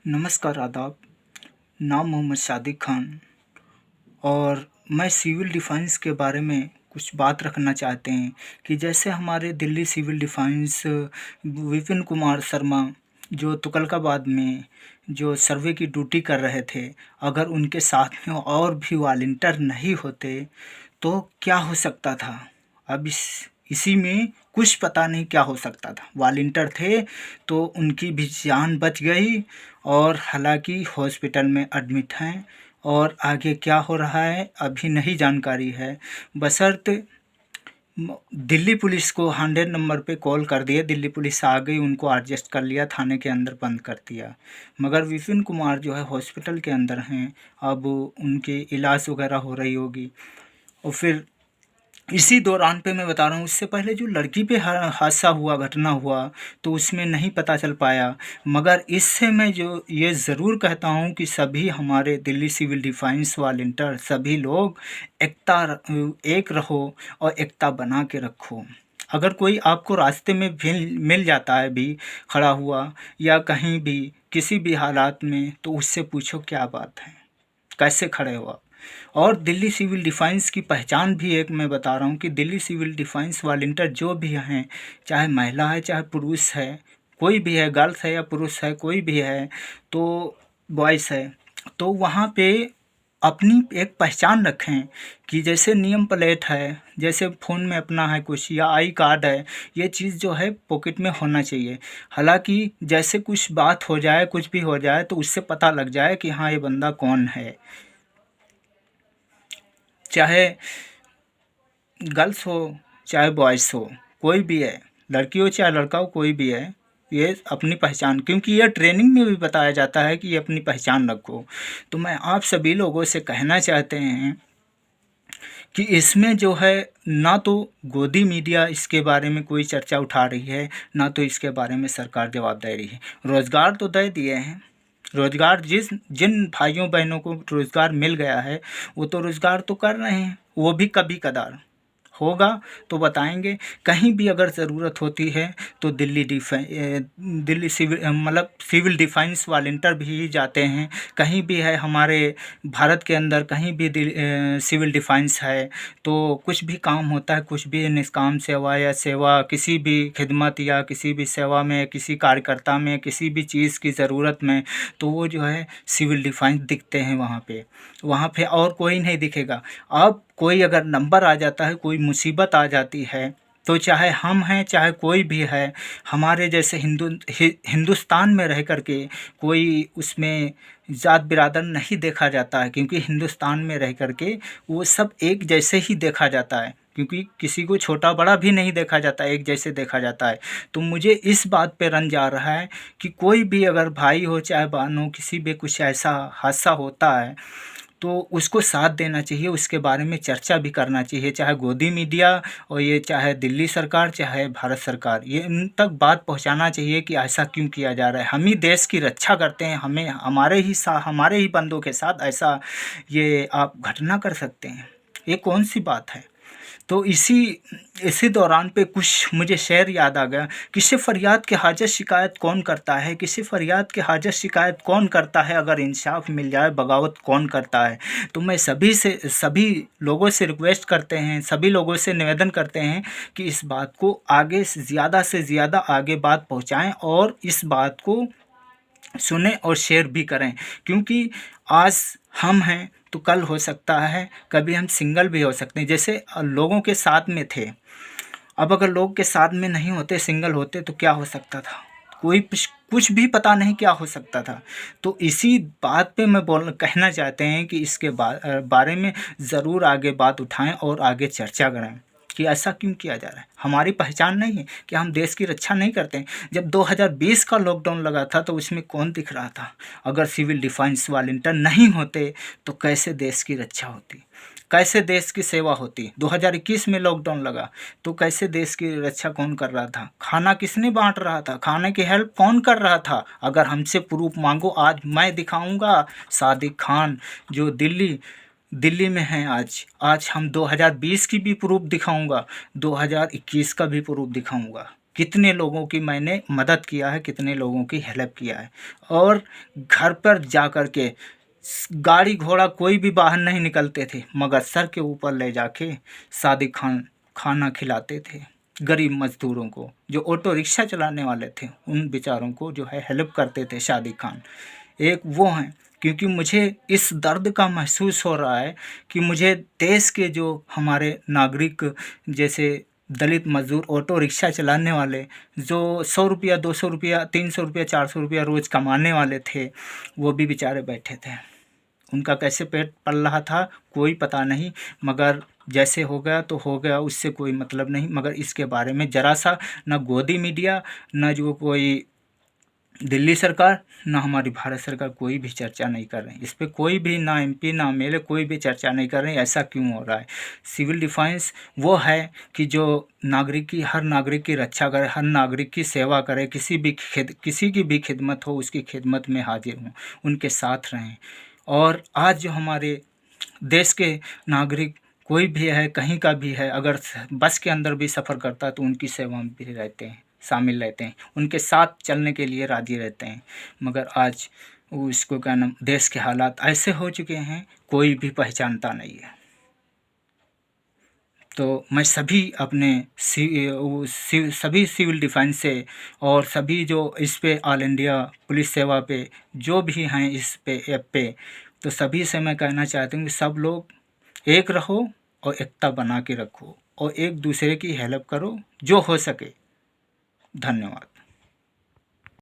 नमस्कार, आदाब। नाम मोहम्मद सादिक खान और मैं सिविल डिफेंस के बारे में कुछ बात रखना चाहते हैं कि जैसे हमारे दिल्ली सिविल डिफेंस विपिन कुमार शर्मा जो तुगलकाबाद में जो सर्वे की ड्यूटी कर रहे थे, अगर उनके साथ में और भी वॉलंटियर नहीं होते तो क्या हो सकता था। अब इसी में कुछ पता नहीं क्या हो सकता था। वॉलंटियर थे तो उनकी भी जान बच गई और हालांकि हॉस्पिटल में एडमिट हैं और आगे क्या हो रहा है अभी नहीं जानकारी है। बशर्ते दिल्ली पुलिस को 100 नंबर पे कॉल कर दिया, दिल्ली पुलिस आ गई, उनको एडजस्ट कर लिया, थाने के अंदर बंद कर दिया। मगर विपिन कुमार जो है हॉस्पिटल के अंदर हैं, अब उनके इलाज वगैरह हो रही होगी। और फिर इसी दौरान पे मैं बता रहा हूँ, इससे पहले जो लड़की पे हादसा हुआ, घटना हुआ, तो उसमें नहीं पता चल पाया। मगर इससे मैं जो ये ज़रूर कहता हूँ कि सभी हमारे दिल्ली सिविल डिफेंस वॉलंटियर सभी लोग एक रहो और एकता बना के रखो। अगर कोई आपको रास्ते में मिल जाता है भी खड़ा हुआ या कहीं भी किसी भी हालात में, तो उससे पूछो क्या बात है, कैसे खड़े हो आप। और दिल्ली सिविल डिफेंस की पहचान भी एक मैं बता रहा हूँ कि दिल्ली सिविल डिफेंस वॉलंटियर जो भी हैं, चाहे महिला है चाहे पुरुष है, कोई भी है, गर्ल्स है या पुरुष है, कोई भी है, तो बॉयज़ है, तो वहाँ पे अपनी एक पहचान रखें कि जैसे नियम प्लेट है, जैसे फ़ोन में अपना है कुछ या आई कार्ड है, ये चीज़ जो है पॉकेट में होना चाहिए। हालांकि जैसे कुछ बात हो जाए, कुछ भी हो जाए, तो उससे पता लग जाए कि हाँ ये बंदा कौन है। चाहे गर्ल्स हो चाहे बॉयज़ हो, कोई भी है, लड़की हो चाहे लड़का हो, कोई भी है, ये अपनी पहचान, क्योंकि यह ट्रेनिंग में भी बताया जाता है कि ये अपनी पहचान रखो। तो मैं आप सभी लोगों से कहना चाहते हैं कि इसमें जो है ना तो गोदी मीडिया इसके बारे में कोई चर्चा उठा रही है, ना तो इसके बारे में सरकार जवाब दे रही है। रोज़गार तो दे दिए हैं, रोज़गार जिन भाइयों बहनों को रोज़गार मिल गया है वो तो रोज़गार तो कर रहे हैं, वो भी कभी कदार होगा तो बताएंगे। कहीं भी अगर ज़रूरत होती है तो दिल्ली सिविल डिफेंस वॉलंटियर भी जाते हैं। कहीं भी है हमारे भारत के अंदर, कहीं भी सिविल डिफेंस है तो कुछ भी काम होता है, कुछ भी निष्काम सेवा या सेवा, किसी भी खिदमत या किसी भी सेवा में, किसी कार्यकर्ता में, किसी भी चीज़ की ज़रूरत में, तो वो जो है सिविल डिफेंस दिखते हैं वहाँ पे और कोई नहीं दिखेगा। अब कोई अगर नंबर आ जाता है, कोई मुसीबत आ जाती है, तो चाहे हम हैं चाहे कोई भी है, हमारे जैसे हिंदुस्तान में रह कर के कोई उसमें ज़ात बिरादर नहीं देखा जाता है, क्योंकि हिंदुस्तान में रह कर के वो सब एक जैसे ही देखा जाता है, क्योंकि किसी को छोटा बड़ा भी नहीं देखा जाता, एक जैसे देखा जाता है। तो मुझे इस बात पे रंज आ रहा है कि कोई भी अगर भाई हो चाहे बहन हो, किसी भी कुछ ऐसा हादसा होता है तो उसको साथ देना चाहिए, उसके बारे में चर्चा भी करना चाहिए, चाहे गोदी मीडिया और ये चाहे दिल्ली सरकार चाहे भारत सरकार, ये इन तक बात पहुंचाना चाहिए कि ऐसा क्यों किया जा रहा है। हम ही देश की रक्षा करते हैं, हमें हमारे ही बंदों के साथ ऐसा ये आप घटना कर सकते हैं, ये कौन सी बात है। तो इसी दौरान पे कुछ मुझे शेर याद आ गया। किसी फरियाद के हाजत शिकायत कौन करता है, किसी फरियाद के हाजत शिकायत कौन करता है, अगर इंसाफ मिल जाए बगावत कौन करता है। तो मैं सभी लोगों से रिक्वेस्ट करते हैं, सभी लोगों से निवेदन करते हैं कि इस बात को आगे से ज़्यादा आगे बात पहुँचाएँ और इस बात को सुने और शेयर भी करें, क्योंकि आज हम हैं तो कल हो सकता है कभी हम सिंगल भी हो सकते हैं। जैसे लोगों के साथ में थे, अब अगर लोग के साथ में नहीं होते, सिंगल होते, तो क्या हो सकता था, कोई कुछ भी पता नहीं क्या हो सकता था। तो इसी बात पे मैं कहना चाहते हैं कि इसके बारे में ज़रूर आगे बात उठाएं और आगे चर्चा करें कि ऐसा क्यों किया जा रहा है। हमारी पहचान नहीं है कि हम देश की रक्षा नहीं करते हैं। जब 2020 का लॉकडाउन लगा था तो उसमें कौन दिख रहा था, अगर सिविल डिफेंस वॉलंटियर नहीं होते तो कैसे देश की रक्षा होती, कैसे देश की सेवा होती। 2021 में लॉकडाउन लगा तो कैसे देश की रक्षा कौन कर रहा था, खाना किसने बांट रहा था, खाने की हेल्प कौन कर रहा था। अगर हमसे प्रूफ मांगो, आज मैं दिखाऊंगा सादिक खान जो दिल्ली में हैं, आज हम 2020 की भी प्रूफ दिखाऊंगा, 2021 का भी प्रूफ दिखाऊंगा। कितने लोगों की मैंने मदद किया है, कितने लोगों की हेल्प किया है। और घर पर जा कर के गाड़ी घोड़ा कोई भी बाहर नहीं निकलते थे, मगर सर के ऊपर ले जाके शादी खाना खिलाते थे गरीब मजदूरों को। जो ऑटो रिक्शा चलाने वाले थे उन बेचारों को जो है हेल्प करते थे शादी खान। एक वो हैं, क्योंकि मुझे इस दर्द का महसूस हो रहा है कि मुझे देश के जो हमारे नागरिक, जैसे दलित मजदूर ऑटो रिक्शा चलाने वाले, जो 100 रुपया 200 रुपया 300 रुपया 400 रुपया रोज़ कमाने वाले थे, वो भी बेचारे बैठे थे। उनका कैसे पेट पल रहा था कोई पता नहीं, मगर जैसे हो गया तो हो गया, उससे कोई मतलब नहीं। मगर इसके बारे में ज़रा सा न गोदी मीडिया, न जो कोई दिल्ली सरकार, ना हमारी भारत सरकार कोई भी चर्चा नहीं कर रहे हैं इस पे। कोई भी ना एमपी ना एमएलए कोई भी चर्चा नहीं कर रहे हैं। ऐसा क्यों हो रहा है? सिविल डिफेंस वो है कि जो हर नागरिक की रक्षा करे, हर नागरिक की सेवा करे, किसी की भी खिदमत हो उसकी खिदमत में हाजिर हों, उनके साथ रहें। और आज जो हमारे देश के नागरिक कोई भी है, कहीं का भी है, अगर बस के अंदर भी सफ़र करता है तो उनकी सेवा में भी रहते हैं, शामिल रहते हैं, उनके साथ चलने के लिए राज़ी रहते हैं। मगर आज उसको क्या नाम, देश के हालात ऐसे हो चुके हैं कोई भी पहचानता नहीं है। तो मैं सभी अपने सभी सिविल डिफेंस से और सभी जो इस पे ऑल इंडिया पुलिस सेवा पे जो भी हैं इस पे ऐप पे, तो सभी से मैं कहना चाहती हूँ कि सब लोग एक रहो और एकता बना के रखो और एक दूसरे की हेल्प करो जो हो सके। धन्यवाद।